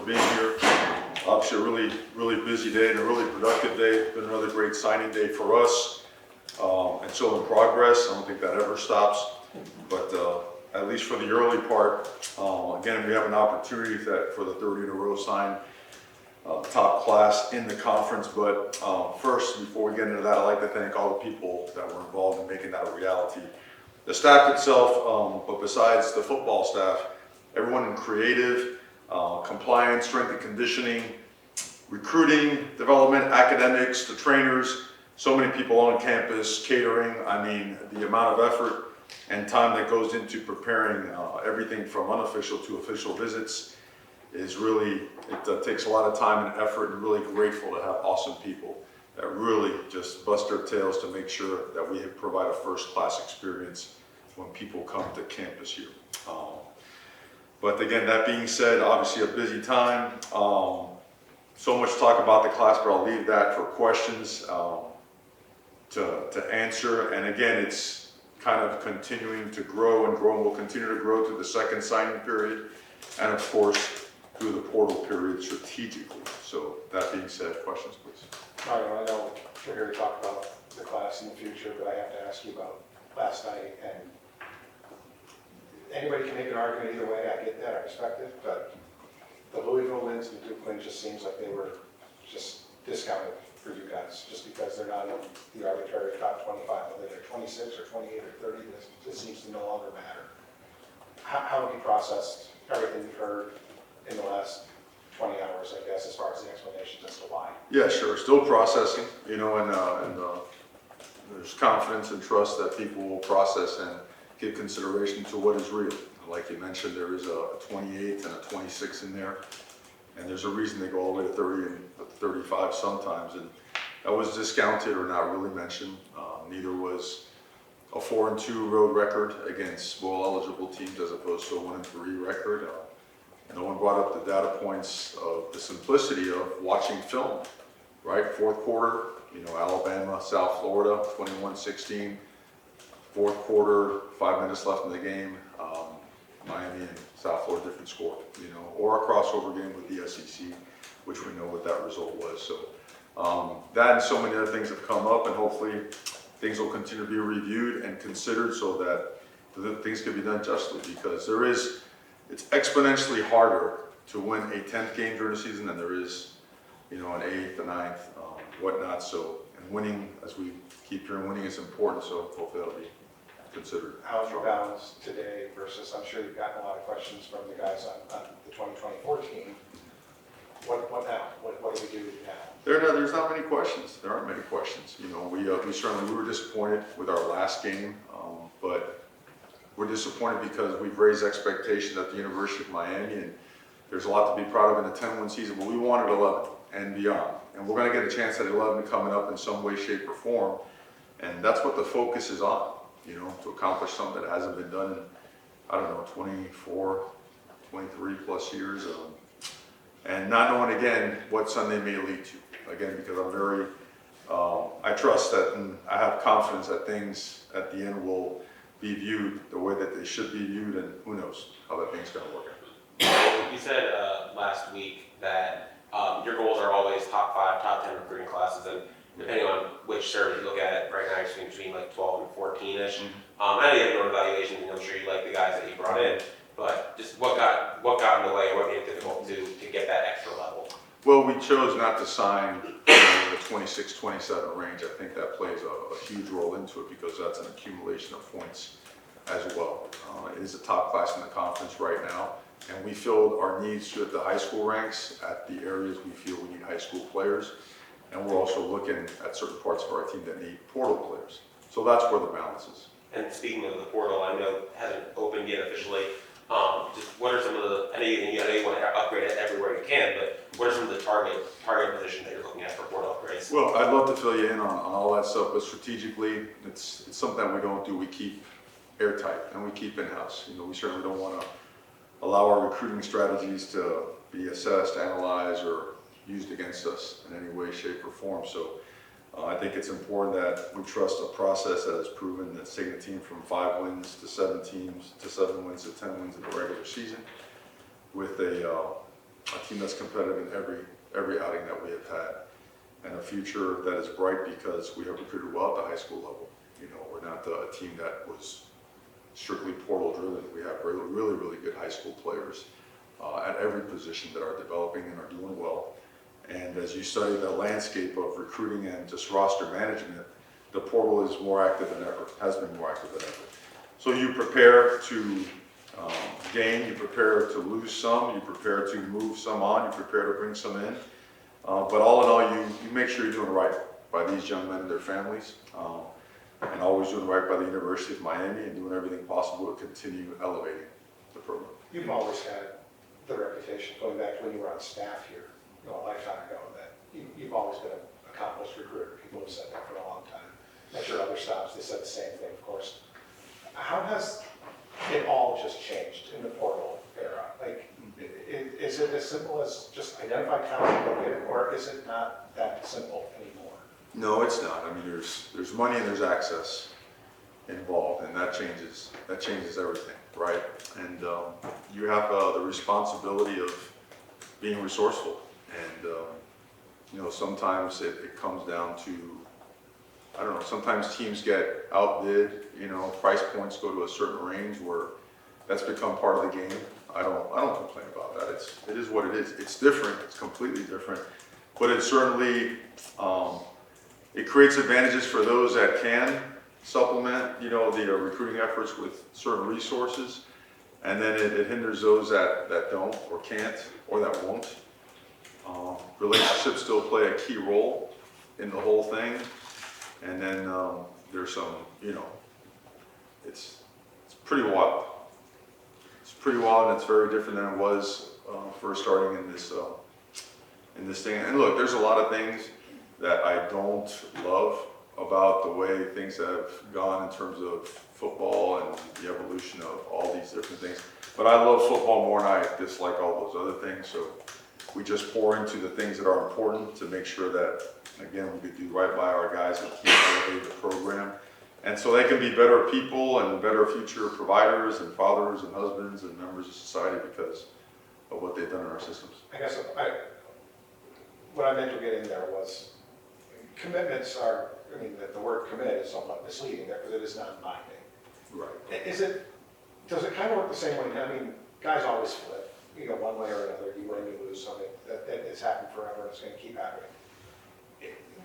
being here. Obviously, a really busy day and a really productive day. It's been another great signing day for us. And so in progress, I don't think that ever stops. But at least for the early part, again, we have an opportunity that for the third year in a row sign top class in the conference. But first, before we get into that, I'd like to thank all the people that were involved in making that a reality. The staff itself, but besides the football staff, everyone in creative, compliance, strength and conditioning, recruiting, development, academics, the trainers, so many people on campus, catering. I mean, the amount of effort and time that goes into preparing everything from unofficial to official visits is really, it takes a lot of time and effort, and really grateful to have awesome people that really just bust their tails to make sure that we provide a first-class experience when people come to campus here. But again, that being said, obviously a busy time. So much talk about the class, but I'll leave that for questions to answer. And again, it's kind of continuing to grow and grow, and will continue to grow through the second signing period, and of course, through the portal period strategically. So that being said, questions, please. Mario, I know we're here to talk about the class in the future, but I have to ask you about last night. And anybody can make an argument either way. I get that, I respect it, but the Louisville wins and the Duke wins just seems like they were just discounted for you guys, just because they're not in the arbitrary top 25, whether they're 26 or 28 or 30, this just seems to no longer matter. How have you processed everything you've heard in the last 20 hours, I guess, as far as the explanations as to why? Yeah, sure. Still processing, you know, and there's confidence and trust that people will process and give consideration to what is real. Like you mentioned, there is a 28 and a 26 in there, and there's a reason they go all the way to 30 and 35 sometimes, and that was discounted or not really mentioned. Neither was a 4-2 road record against bowl eligible teams as opposed to a 1-3 record. No one brought up the data points of the simplicity of watching film, right? Fourth quarter, you know, Alabama, South Florida, 21-16. Fourth quarter, 5 minutes left in the game, Miami and South Florida, different score, you know, or a crossover game with the SEC, which we know what that result was. So that and so many other things have come up, and hopefully things will continue to be reviewed and considered so that the things can be done justly, because it's exponentially harder to win a 10th game during the season than there is, you know, an 8th, a 9th, whatnot. So, and winning, as we keep hearing, winning is important, so hopefully that'll be considered. How's your balance today versus, I'm sure you've gotten a lot of questions from the guys on the 2024 team. What now? What do we do now? There's not many questions. There aren't many questions. You know, we were disappointed with our last game, but we're disappointed because we've raised expectations at the University of Miami, and there's a lot to be proud of in a 10-win season, but we wanted 11 and beyond. And we're going to get a chance at 11 coming up in some way, shape, or form. And that's what the focus is on, you know, to accomplish something that hasn't been done in, I don't know, 24, 23 plus years. And not knowing, again, what Sunday may lead to. Again, because I'm very, I trust that, and I have confidence that things at the end will be viewed the way that they should be viewed, and who knows how that thing's going to work out. You said last week that your goals are always top 5, top 10 recruiting classes, and depending on which survey you look at, right now you're seeing between like 12 and 14-ish. I know you have your own evaluations, and I'm sure you like the guys that you brought in, but just what got in the way, or what made it difficult to get that extra level? Well, we chose not to sign in the 26-27 range. I think that plays a huge role into it, because that's an accumulation of points as well. It is a top class in the conference right now, and we filled our needs at the high school ranks at the areas we feel we need high school players, and we're also looking at certain parts of our team that need portal players. So that's where the balance is. And speaking of the portal, I know it hasn't opened yet officially. Just what are some of the, I know you want to upgrade it everywhere you can, but what are some of the target positions that you're looking at for portal upgrades? Well, I'd love to fill you in on all that stuff, but strategically, it's something that we don't do. We keep airtight and we keep in-house. You know, we certainly don't want to allow our recruiting strategies to be assessed, analyzed, or used against us in any way, shape, or form. So I think it's important that we trust a process that has proven that taking a team from 5 wins to 7 teams to 7 wins to 10 wins in the regular season with a a team that's competitive in every outing that we have had, and a future that is bright because we have recruited well at the high school level. You know, we're not a team that was strictly portal driven. We have really good high school players at every position that are developing and are doing well. And as you study the landscape of recruiting and just roster management, the portal is more active than ever, has been more active than ever. So you prepare to gain, you prepare to lose some, you prepare to move some on, you prepare to bring some in. But all in all, you make sure you're doing right by these young men and their families, and always doing right by the University of Miami and doing everything possible to continue elevating the program. You've always had the reputation, going back to when you were on staff here, you know, a lifetime ago, that you've always been an accomplished recruiter. People have said that for a long time. At your other stops, they said the same thing, of course. How has it all just changed in the portal era? Like, is it as simple as just identify talent and go get it, or is it not that simple anymore? No, it's not. I mean, there's money and there's access involved, and that changes everything, right? And you have the responsibility of being resourceful, and you know, sometimes it comes down to, I don't know, sometimes teams get outbid, you know, price points go to a certain range where that's become part of the game. I don't complain about that. It is what it is. It's different, it's completely different, but it certainly, it creates advantages for those that can supplement, you know, the recruiting efforts with certain resources, and then it hinders those that don't or can't or that won't. Relationships still play a key role in the whole thing, and then there's some, you know, it's pretty wild. It's pretty wild, and it's very different than it was first starting in this thing. And look, there's a lot of things that I don't love about the way things have gone in terms of football and the evolution of all these different things. But I love football more than I dislike all those other things. So we just pour into the things that are important to make sure that, again, we could do right by our guys and keep elevating the program. And so they can be better people and better future providers and fathers and husbands and members of society because of what they've done in our systems. I guess what I meant to get in there was commitments are, I mean, the word commit is somewhat misleading there because it is non-binding. Right. Does it kind of work the same way? I mean, guys always flip, you go one way or another, you win, you lose, something that it's happened forever and it's going to keep happening.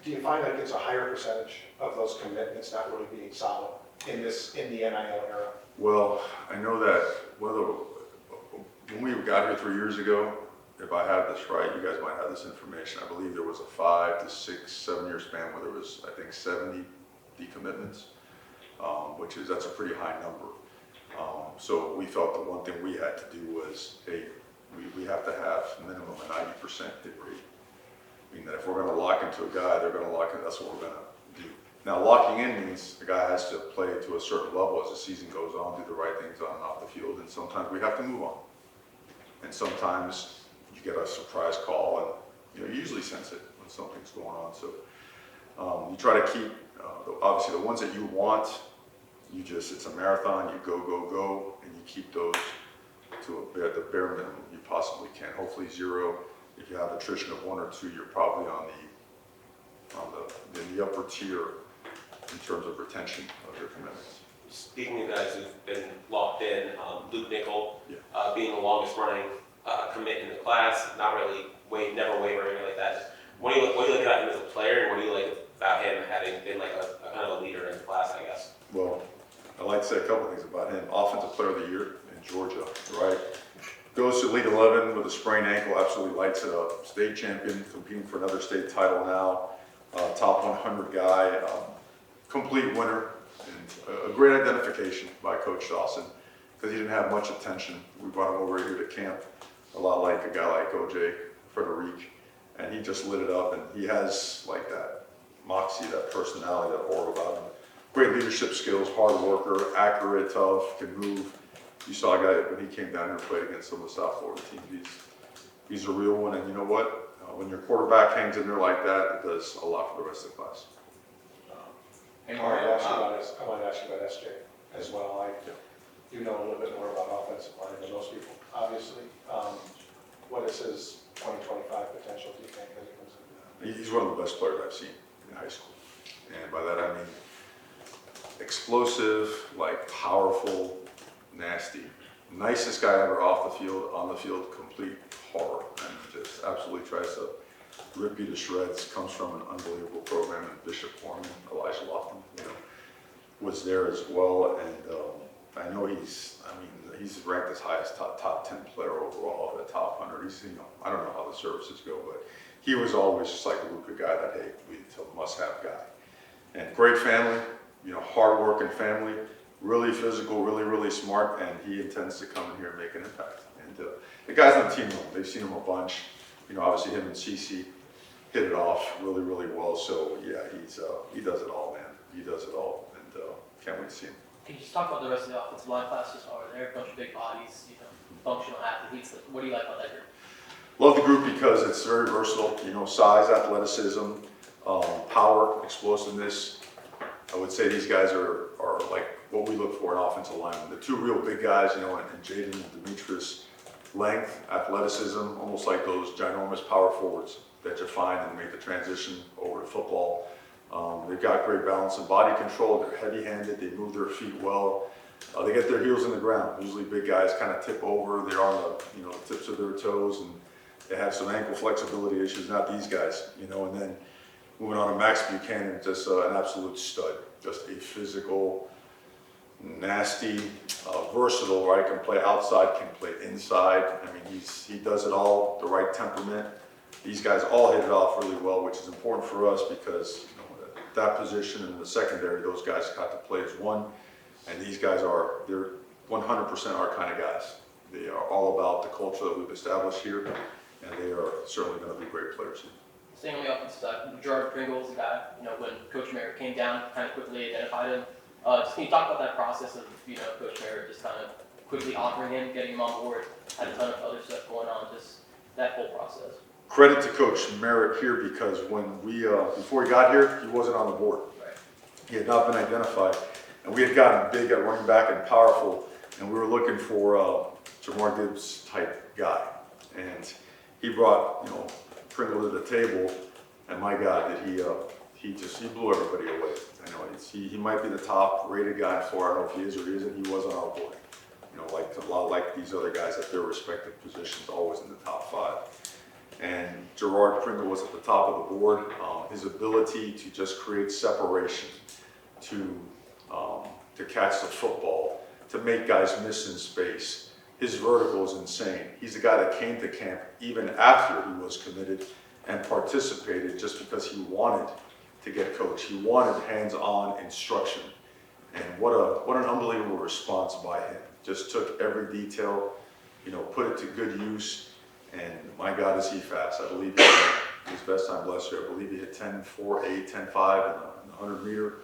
Do you find like it's a higher percentage of those commitments not really being solid in the NIL era? Well, I know that when we got here 3 years ago, if I had this right, you guys might have this information. I believe there was a 5 to 6, 7 year span where there was, I think, 70 decommitments, that's a pretty high number. So we felt the one thing we had to do was, hey, we have to have minimum a 90% hit rate. I mean that if we're going to lock into a guy, they're going to lock in. That's what we're going to do. Now, locking in means the guy has to play to a certain level as the season goes on, do the right things on and off the field, and sometimes we have to move on. And sometimes you get a surprise call, and you usually sense it when something's going on. So you try to keep, obviously, the ones that you want. It's a marathon. You go, and you keep those to the bare minimum you possibly can. Hopefully 0. If you have attrition of 1 or 2, you're probably in the upper tier in terms of retention of your commitments. Speaking of guys who've been locked in, Luke Nickel, Yeah. Being the longest running commit in the class, not really never wavering or like that. Just, what do you like about him as a player, and what do you like about him having been like a kind of a leader in the class, I guess? Well, I'd like to say a couple things about him. Offensive Player of the Year in Georgia, right? Goes to Elite 11 with a sprained ankle, absolutely lights it up. State champion, competing for another state title now. Top 100 guy, complete winner, and a great identification by Coach Dawson because he didn't have much attention. We brought him over here to camp, a lot like a guy like OJ Frederic, and he just lit it up, and he has like that moxie, that personality, that aura about him. Great leadership skills, hard worker, accurate, tough, can move. You saw a guy when he came down here and played against some of the South Florida teams. He's a real one, and you know what? When your quarterback hangs in there like that, it does a lot for the rest of the class. I wanted to ask you about SJ as well. I do know a little bit more about offensive line than most people, obviously. What is his 2025 potential, do you think, as he comes in? He's one of the best players I've seen in high school. And by that I mean explosive, like powerful, nasty. Nicest guy ever off the field, on the field, complete horror. And just absolutely tries to rip you to shreds. Comes from an unbelievable program in Bishop Foreman, Elijah Lofton, was there as well. And I know he's ranked as high as top 10 player overall of the top 100. He's, I don't know how the services go, but he was always just like a Luka guy that, hey, it's a must-have guy. And great family, hard-working family, really physical, really, really smart, and he intends to come in here and make an impact. And the guys on the team know him. They've seen him a bunch. Obviously him and Cece hit it off really, really well. So yeah, he does it all, man. He does it all, and can't wait to see him. Can you just talk about the rest of the offensive line class just over there? A bunch of big bodies, functional athletes. What do you like about that group? Love the group because it's very versatile. Size, athleticism, power, explosiveness. I would say these guys are like what we look for in offensive linemen. The two real big guys, and Jaden and Demetrius, length, athleticism, almost like those ginormous power forwards that you find and make the transition over to football. They've got great balance and body control. They're heavy-handed. They move their feet well. They get their heels in the ground. Usually big guys kind of tip over. They're on the tips of their toes, and they have some ankle flexibility issues. Not these guys, And then moving on to Max Buchanan, just an absolute stud. Just a physical, nasty, versatile. Right, can play outside, can play inside. I mean, he does it all. The right temperament. These guys all hit it off really well, which is important for us because that position in the secondary, those guys got to play as one, and these guys they're 100% our kind of guys. They are all about the culture that we've established here, and they are certainly going to be great players here. Staying on the offensive side, Gerard Pringle is a guy, when Coach Merritt came down, kind of quickly identified him. Just can you talk about that process of, Coach Merritt just kind of quickly offering him, getting him on board, had a ton of other stuff going on, just that whole process? Credit to Coach Merritt here because when before he got here, he wasn't on the board. Right. He had not been identified, and we had gotten big at running back and powerful, and we were looking for a Coral Gables type guy. And he brought, Pringle to the table, and my God, did he blew everybody away. I know he might be the top rated guy in Florida. I don't know if he is or he isn't. He was on our board. Like a lot like these other guys at their respective positions, always in the top 5. And Gerard Pringle was at the top of the board. His ability to just create separation, to catch the football, to make guys miss in space. His vertical is insane. He's the guy that came to camp even after he was committed and participated just because he wanted to get coached. He wanted hands-on instruction. And what an unbelievable response by him. Just took every detail, put it to good use. And my God, is he fast. I believe he had his best time last year. I believe he hit 10.48, 10.5 in the 100 meter.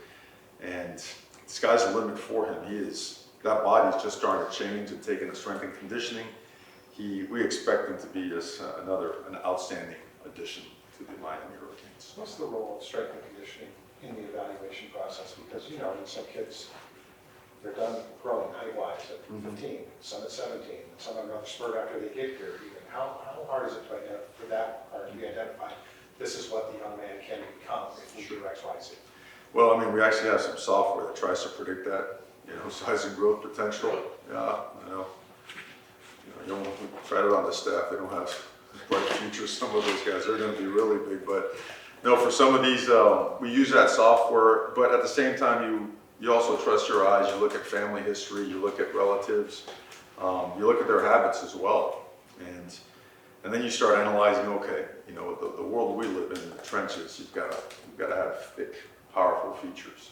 And the sky's the limit for him. That body's just starting to change and taking the strength and conditioning. We expect him to be just an outstanding addition to the Miami Hurricanes. What's the role of strength and conditioning in the evaluation process? Because, some kids, they're done growing height-wise at 15, some at 17, and some have another spurt after they get here. How hard is it to identify this is what the young man can become if we do X, Y, Z? Well, we actually have some software that tries to predict that, size and growth potential. Yeah, I know. You don't try it on the staff. They don't have bright futures. Some of those guys are going to be really big, but no, for some of these, we use that software, but at the same time, you also trust your eyes. You look at family history. You look at relatives. You look at their habits as well. And then you start analyzing, okay, the world we live in, the trenches, you've got to have thick, powerful features,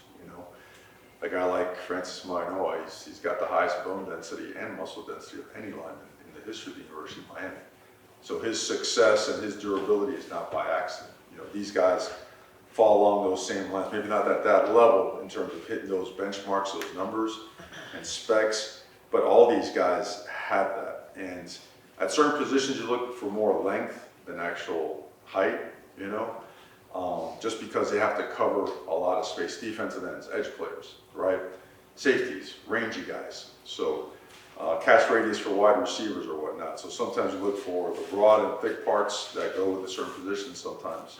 A guy like Francis Manoa, he's got the highest bone density and muscle density of any lineman in the history of the University of Miami. So his success and his durability is not by accident. These guys fall along those same lines, maybe not at that level in terms of hitting those benchmarks, those numbers and specs, but all these guys have that. And at certain positions, you look for more length than actual height, just because they have to cover a lot of space. Defensive ends, edge players, right? Safeties, rangy guys. So catch radius for wide receivers or whatnot. So sometimes you look for the broad and thick parts that go with a certain position, sometimes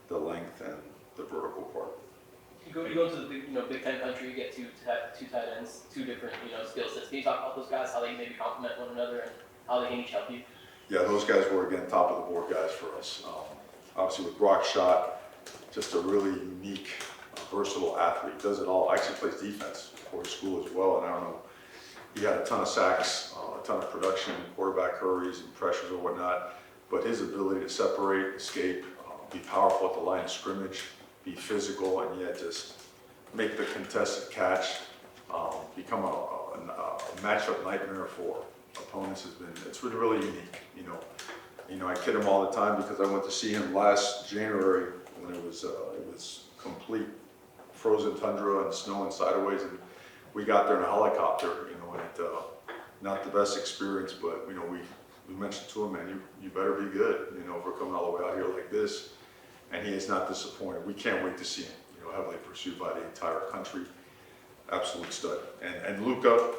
the length and the vertical part. You go into the Big Ten country, you get two tight ends, two different, skill sets. Can you talk about those guys, how they maybe complement one another and how they can each help you? Yeah, those guys were, again, top of the board guys for us. Obviously with Brock Schott, just a really unique, versatile athlete. Does it all. Actually plays defense for his school as well. And I don't know, he had a ton of sacks, a ton of production, quarterback hurries and pressures or whatnot. But his ability to separate, escape, be powerful at the line of scrimmage, be physical, and yet just make the contested catch, become a matchup nightmare for opponents it's really, really unique, I kid him all the time because I went to see him last January when it was complete frozen tundra and snow and sideways, and we got there in a helicopter, and not the best experience, but we mentioned to him, man, you better be good, if we're coming all the way out here like this, and he is not disappointed. We can't wait to see him, heavily pursued by the entire country, absolute stud. And Luka,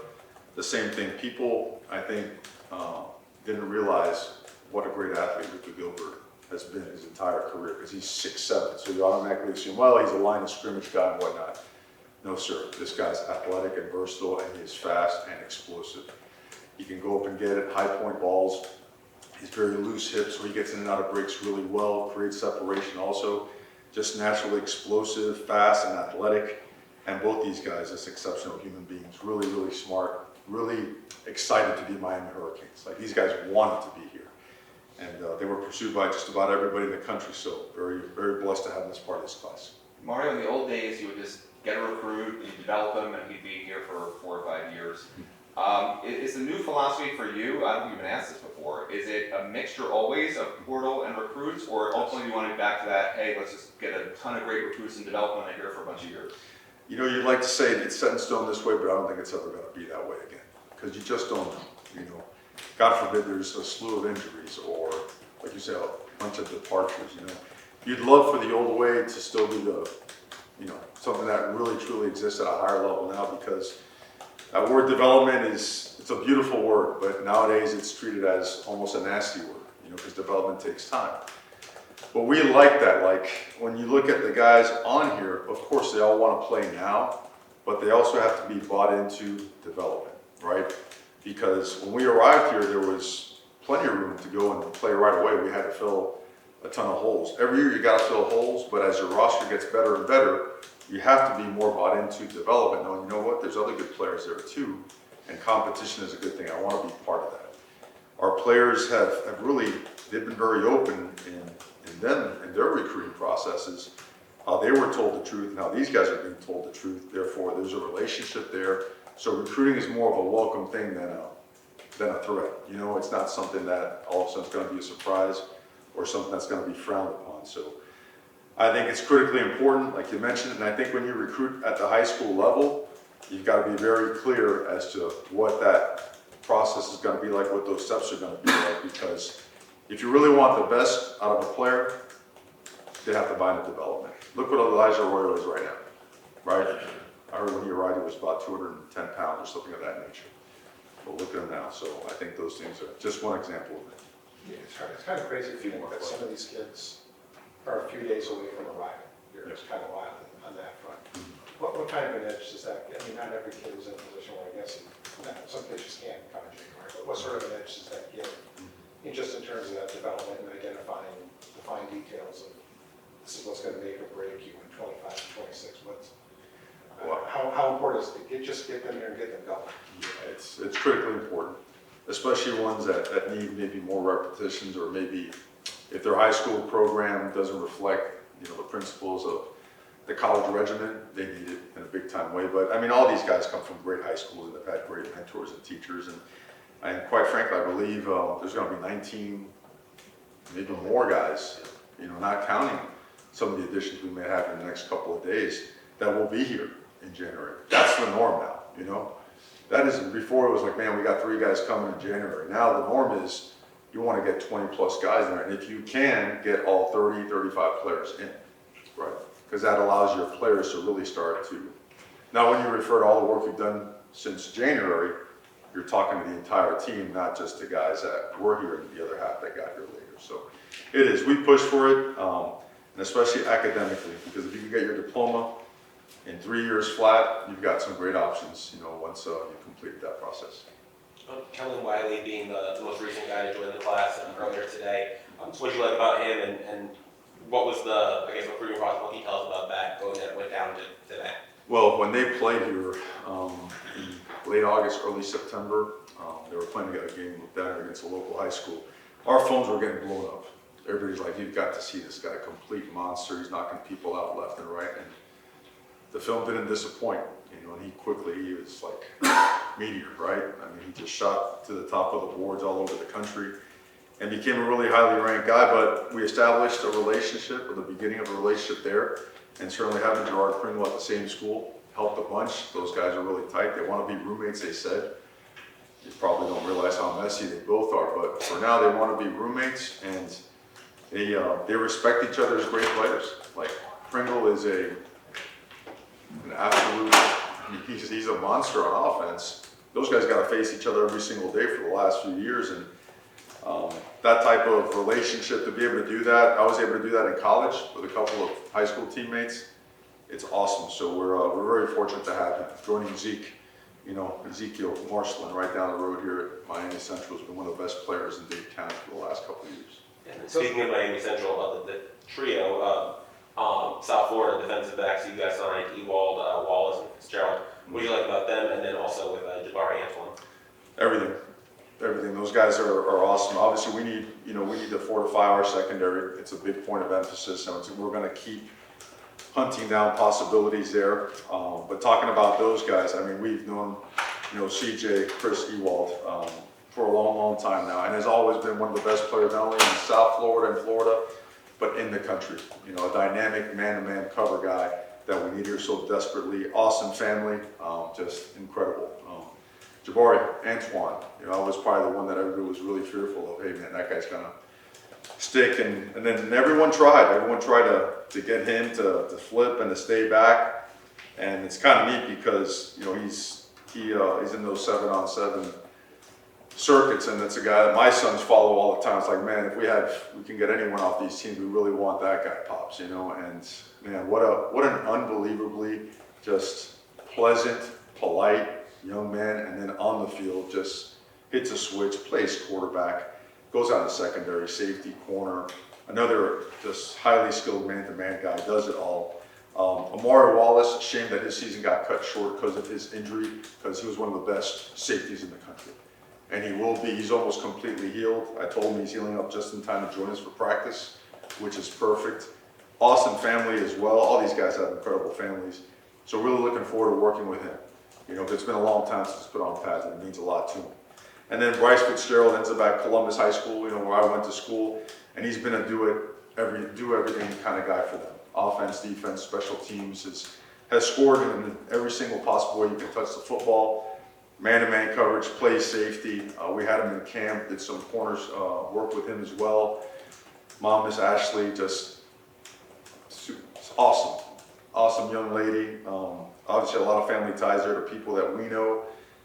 the same thing. People, I think, didn't realize what a great athlete Luka Gilbert has been his entire career, because he's 6'7", so you automatically assume, well, he's a line of scrimmage guy and whatnot. No, sir. This guy's athletic and versatile, and he is fast and explosive. He can go up and get it, high point balls. He's very loose hips, so he gets in and out of breaks really well, creates separation also. Just naturally explosive, fast, and athletic. And both these guys, just exceptional human beings, really, really smart, really excited to be Miami Hurricanes. Like, these guys wanted to be here. And they were pursued by just about everybody in the country, so very, very blessed to have them as part of this class. Mario, in the old days, you would just get a recruit, you develop him, and he'd be here for 4 or 5 years. Is the new philosophy for you, I don't think you've been asked this before, is it a mixture always of portal and recruits, or ultimately you want to be back to that, hey, let's just get a ton of great recruits and develop them here for a bunch of years? You'd like to say it's set in stone this way, but I don't think it's ever going to be that way again, because you just don't know. God forbid there's a slew of injuries or, like you say, a bunch of departures, You'd love for the old way to still be something that really truly exists at a higher level now, because that word development it's a beautiful word, but nowadays it's treated as almost a nasty word, because development takes time. But we like that. Like, when you look at the guys on here, of course they all want to play now, but they also have to be bought into development, right? Because when we arrived here, there was plenty of room to go and play right away. We had to fill a ton of holes. Every year you got to fill holes, but as your roster gets better and better, you have to be more bought into development, knowing, there's other good players there too, and competition is a good thing. I want to be part of that. Our players have really, they've been very open in their recruiting processes, how they were told the truth and how these guys are being told the truth. Therefore, there's a relationship there. So recruiting is more of a welcome thing than a threat. It's not something that all of a sudden is going to be a surprise or something that's going to be frowned upon. So I think it's critically important, like you mentioned, and I think when you recruit at the high school level, you've got to be very clear as to what that process is going to be like, what those steps are going to be like, because if you really want the best out of a player, they have to buy into development. Look what Elijah Arroyo is right now, right? I heard when he arrived he was about 210 pounds or something of that nature. But look at him now. So I think those things are just one example of it. Yeah, it's kind of crazy to think that some of these kids are a few days away from arriving here. It's kind of wild on that front. What kind of an edge does that get? I mean, not every kid is in a position where I guess some kids just can't come in January, but what sort of an edge does that give? Just in terms of that development and identifying the fine details of this is what's going to make or break you in 25 to 26. How important is it to just get them there and get them going? Yeah, it's critically important, especially ones that need maybe more repetitions, or maybe if their high school program doesn't reflect the principles of the college regimen, they need it in a big time way. But I mean, all these guys come from great high schools and have had great mentors and teachers, and quite frankly, I believe there's going to be 19, maybe more guys, not counting some of the additions we may have in the next couple of days, that will be here in January. That's the norm now, That is, before it was like, man, we got 3 guys coming in January. Now the norm is you want to get 20 plus guys in there, and if you can, get all 30, 35 players in, right? Because that allows your players to really start to. Now when you refer to all the work we've done since January, you're talking to the entire team, not just the guys that were here and the other half that got here later. So it is, we push for it, and especially academically, because if you can get your diploma in 3 years flat, you've got some great options, once you completed that process. Kellen Wiley being the most recent guy to join the class earlier today, what did you like about him, and what was the, I guess, recruiting process? What can you tell us about that going that went down to today? Well, when they played here in late August, early September, they were playing a game down against a local high school. Our phones were getting blown up. Everybody's like, you've got to see this guy, complete monster. He's knocking people out left and right. And the film didn't disappoint, and he was like meteor, right? I mean, he just shot to the top of the boards all over the country and became a really highly ranked guy. But we established a relationship, or the beginning of a relationship there, and certainly having Gerard Pringle at the same school helped a bunch. Those guys are really tight. They want to be roommates, they said. You probably don't realize how messy they both are, but for now they want to be roommates, and they respect each other as great players. Like, Pringle is an absolute, he's a monster on offense. Those guys got to face each other every single day for the last few years, and that type of relationship, to be able to do that, I was able to do that in college with a couple of high school teammates. It's awesome. So we're very fortunate to have him joining Zeke. Ezekiel Marshland right down the road here at Miami Central has been one of the best players in Dade County for the last couple of years. And speaking of Miami Central, the trio, South Florida defensive backs, you guys signed Ewald, Wallace, and Fitzgerald. What do you like about them? And then also with Jabari Antoine. Everything. Those guys are awesome. Obviously, we need to fortify our secondary. It's a big point of emphasis, and we're going to keep hunting down possibilities there. But talking about those guys, I mean, we've known, CJ, Chris Ewald, for a long, long time now, and has always been one of the best players, not only in South Florida and Florida, but in the country. A dynamic man-to-man cover guy that we need here so desperately. Awesome family, just incredible. Jabari Antoine, I was probably the one that everybody was really fearful of. Hey man, that guy's gonna stick, and then everyone tried. Everyone tried to get him to flip and to stay back, and it's kind of neat because he's in those 7-on-7 circuits, and it's a guy that my sons follow all the time. It's like, man, if we can get anyone off these teams, we really want that guy, Pops, and man, what an unbelievably just pleasant, polite young man, and then on the field just hits a switch, plays quarterback, goes out in secondary, safety, corner, another just highly skilled man-to-man guy, does it all. Mario Wallace, shame that his season got cut short because of his injury, because he was one of the best safeties in the country. And he will be, he's almost completely healed. I told him he's healing up just in time to join us for practice, which is perfect. Awesome family as well. All these guys have incredible families. So really looking forward to working with him. It's been a long time since he's put on pads, and it means a lot to him. And then Bryce Fitzgerald ends up at Columbus High School, where I went to school, and he's been a do everything kind of guy for them. Offense, defense, special teams, has scored in every single possible way you can touch the football. Man-to-man coverage, plays safety. We had him in camp, did some corners work with him as well. Mom, Miss Ashley, just awesome young lady. Obviously a lot of family ties there to people that we know,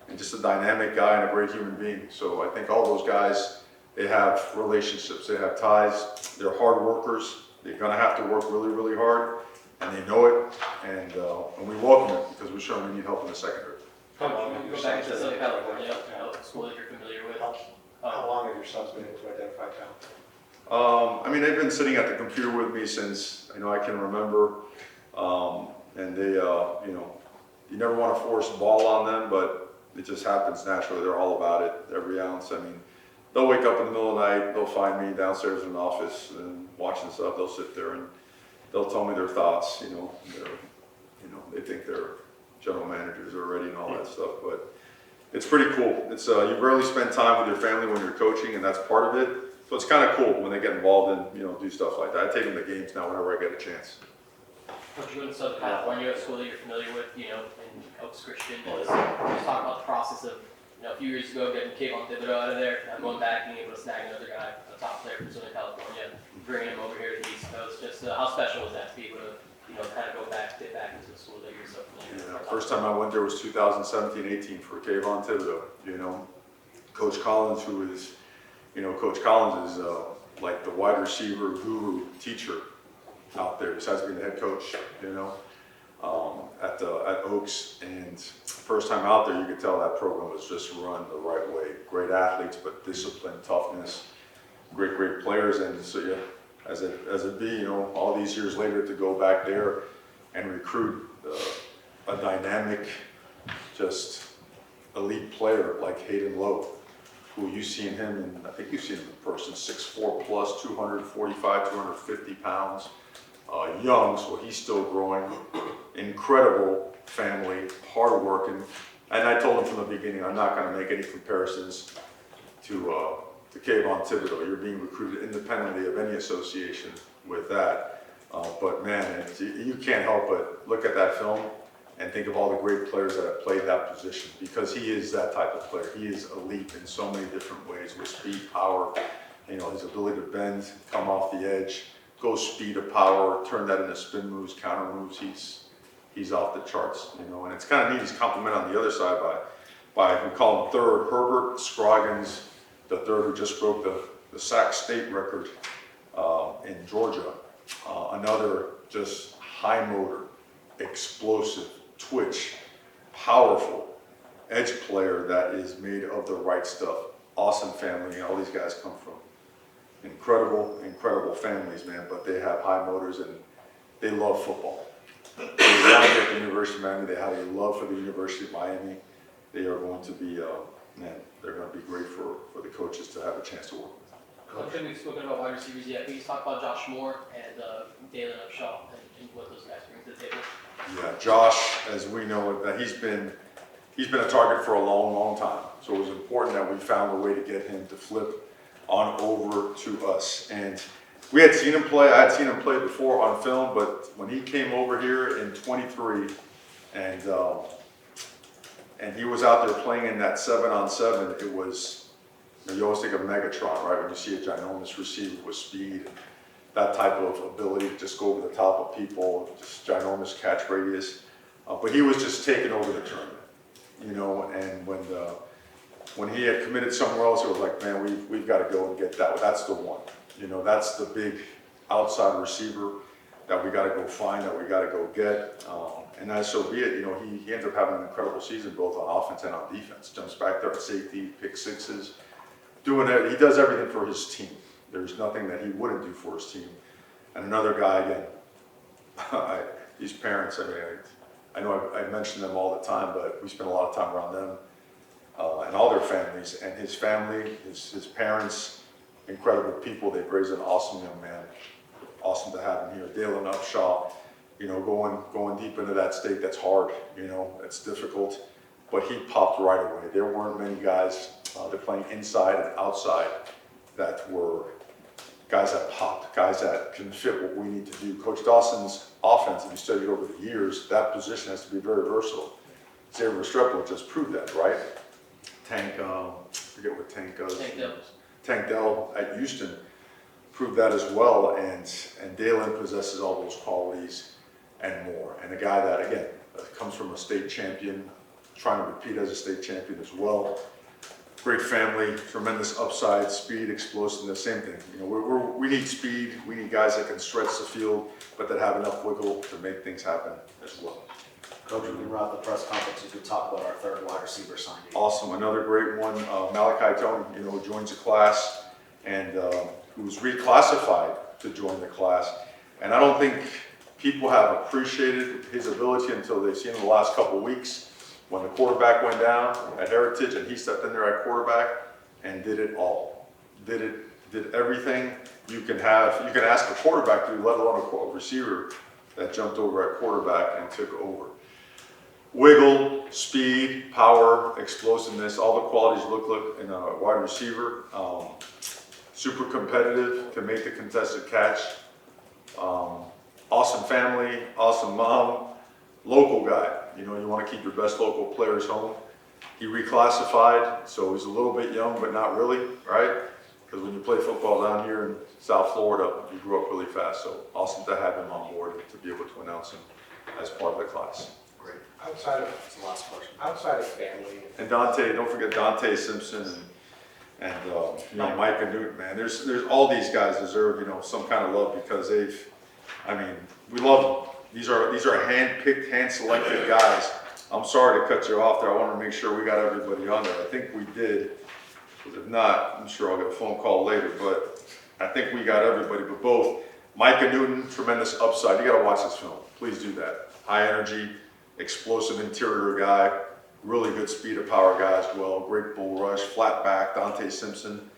and just a dynamic guy and a great human being. So I think all those guys, they have relationships, they have ties, they're hard workers. They're gonna have to work really, really hard, and they know it, and we welcome it because we certainly need help in the secondary. How long have your Go back sons to been Southern able to California, identify school that you're familiar with. How long have your sons been able to identify talent? I mean, they've been sitting at the computer with me since I can remember, and they, you never want to force the ball on them, but it just happens naturally. They're all about it, every ounce. I mean, they'll wake up in the middle of the night, they'll find me downstairs in the office and watching stuff. They'll sit there and they'll tell me their thoughts. They think they're general managers already and all that stuff, but it's pretty cool. It's you rarely spend time with your family when you're coaching, and that's part of it. So it's kind of cool when they get involved and do stuff like that. I take them to games now whenever I get a chance. Coach, you went to Southern California, a school that you're familiar with, in Oaks Christian. Just talk about the process of, a few years ago getting Kayvon Thibodeau out of there, going back, being able to snag another guy, a top player from Southern California, bringing him over here to the East Coast. Just how special was that to be able to, kind of get back into the school that you're so familiar with? First time I went there was 2017-18 for Kayvon Thibodeau, you know. Coach Collins, who is, you know, Coach Collins is like the wide receiver guru teacher out there, besides being the head coach, you know, at Oaks. And first time out there, you could tell that program was just run the right way. Great athletes, but discipline, toughness, great players. And so, yeah, as it be, you know, all these years later to go back there and recruit a dynamic, just elite player like Hayden Lowe, who you've seen him, and I think you've seen him in person, 6'4 plus, 245, 250 pounds. Young, so he's still growing. Incredible family, hardworking. And I told him from the beginning, I'm not going to make any comparisons to Kayvon Thibodeau. You're being recruited independently of any association with that. But man, you can't help but look at that film and think of all the great players that have played that position, because he is that type of player. He is elite in so many different ways, with speed, power, you know, his ability to bend, come off the edge, go speed to power, turn that into spin moves, counter moves. He's off the charts, you know. And it's kind of neat. He's complimented on the other side by we call him third, Herbert Scroggins, the third, who just broke the sack state record in Georgia. Another just high motor, explosive, twitch, powerful edge player that is made of the right stuff. Awesome family. All these guys come from incredible families, man, but they have high motors and they love football. They want to get the University of Miami. They have a love for the University of Miami. They are going to be, man, they're going to be great for the coaches to have a chance to work with. I think we've spoken about wide receivers yet. Can you talk about Josh Moore and Dalen Upshaw and what those guys bring to the table? Yeah, Josh, as we know, that he's been a target for a long time. So it was important that we found a way to get him to flip on over to us. And we had seen him play. I had seen him play before on film, but when he came over here in 23 and he was out there playing in that 7-on-7, it was, you always think of Megatron, right? When you see a ginormous receiver with speed, and that type of ability to just go over the top of people, just ginormous catch radius. But he was just taking over the tournament, you know. And when he had committed somewhere else, it was like, man, we've got to go and get that. That's the one, you know. That's the big outside receiver that we got to go find, that we got to go get. And as so be it, you know, he ended up having an incredible season both on offense and on defense. Jumps back there at safety, pick sixes, doing it. He does everything for his team. There's nothing that he wouldn't do for his team. And another guy, again, these parents, I mean, I know I mention them all the time, but we spend a lot of time around them and all their families. And his family, his parents, incredible people. They've raised an awesome young man. Awesome to have him here. Dalen Upshaw, you know, going deep into that state, that's hard, you know, it's difficult. But he popped right away. There weren't many guys, they're playing inside and outside, that were guys that popped, guys that can fit what we need to do. Coach Dawson's offense, if you studied over the years, that position has to be very versatile. Xavier Restrepo just proved that, right? Tank, I forget what Tank does. Tank Dell at Houston proved that as well, and Dalen possesses all those qualities and more. And a guy that, again, comes from a state champion, trying to repeat as a state champion as well. Great family, tremendous upside, speed, explosiveness, same thing. You know, we need speed. We need guys that can stretch the field, but that have enough wiggle to make things happen as well. Coach, we can wrap the press conference. You could talk about our third wide receiver signing. Awesome, another great one. Malachi Tony, you know, joins the class and who was reclassified to join the class. And I don't think people have appreciated his ability until they've seen him the last couple of weeks. When the quarterback went down at Heritage and he stepped in there at quarterback and did it all. Did everything you can have. You can ask a quarterback to do, let alone a receiver that jumped over at quarterback and took over. Wiggle, speed, power, explosiveness, all the qualities you look in a wide receiver. Super competitive, can make the contested catch. Awesome family, awesome mom, local guy. You know, you want to keep your best local players home. He reclassified, so he's a little bit young, but not really, right? Because when you play football down here in South Florida, you grew up really fast. So awesome to have him on board and to be able to announce him as part of the class. Great. Outside of, That's the last question. outside of family, And Dante, don't forget Dante Simpson and Micah Newton, man. There's all these guys deserve, some kind of love because we love them. These are hand-picked, hand-selected guys. I'm sorry to cut you off there. I want to make sure we got everybody on there. I think we did. If not, I'm sure I'll get a phone call later, but I think we got everybody. But both Micah Newton, tremendous upside. You got to watch this film. Please do that. High energy, explosive interior guy, really good speed of power guy as well. Great bull rush, flat back. Dante Simpson,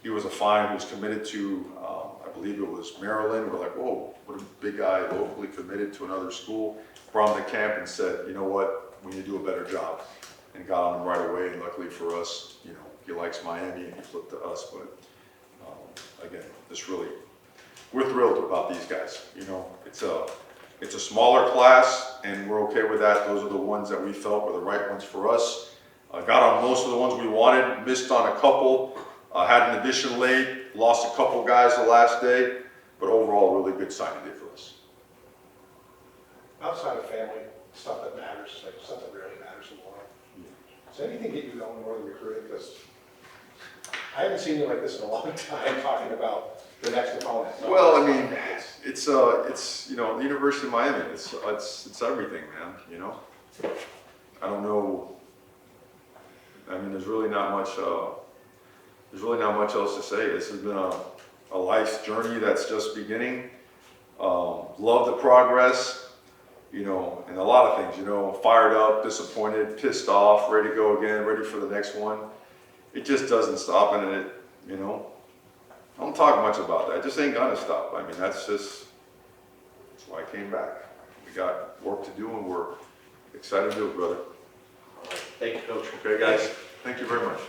he was a find. He was committed to, I believe it was Maryland. We're like, whoa, what a big guy, locally committed to another school. Brought him to camp and said, you know what, we need to do a better job. And got on him right away. And luckily for us, he likes Miami and he flipped to us. But again, we're thrilled about these guys. It's a smaller class, and we're okay with that. Those are the ones that we felt were the right ones for us. Got on most of the ones we wanted, missed on a couple, had an addition late, lost a couple guys the last day, but overall, really good signing day for us. outside of family, stuff that matters, like stuff that really matters in the world. Does anything get you going more than recruiting? Because I haven't seen you like this in a long time, talking about the next opponent. Well, it's the University of Miami. It's everything, man. I don't know. There's really not much. There's really not much else to say. This has been a life's journey that's just beginning. Love the progress. And a lot of things. Fired up, disappointed, pissed off, ready to go again, ready for the next one. It just doesn't stop, and I don't talk much about that. It just ain't gonna stop. That's why I came back. We got work to do, and we're excited to do it, brother. Thank you, Coach. Okay, guys? Thank you very much.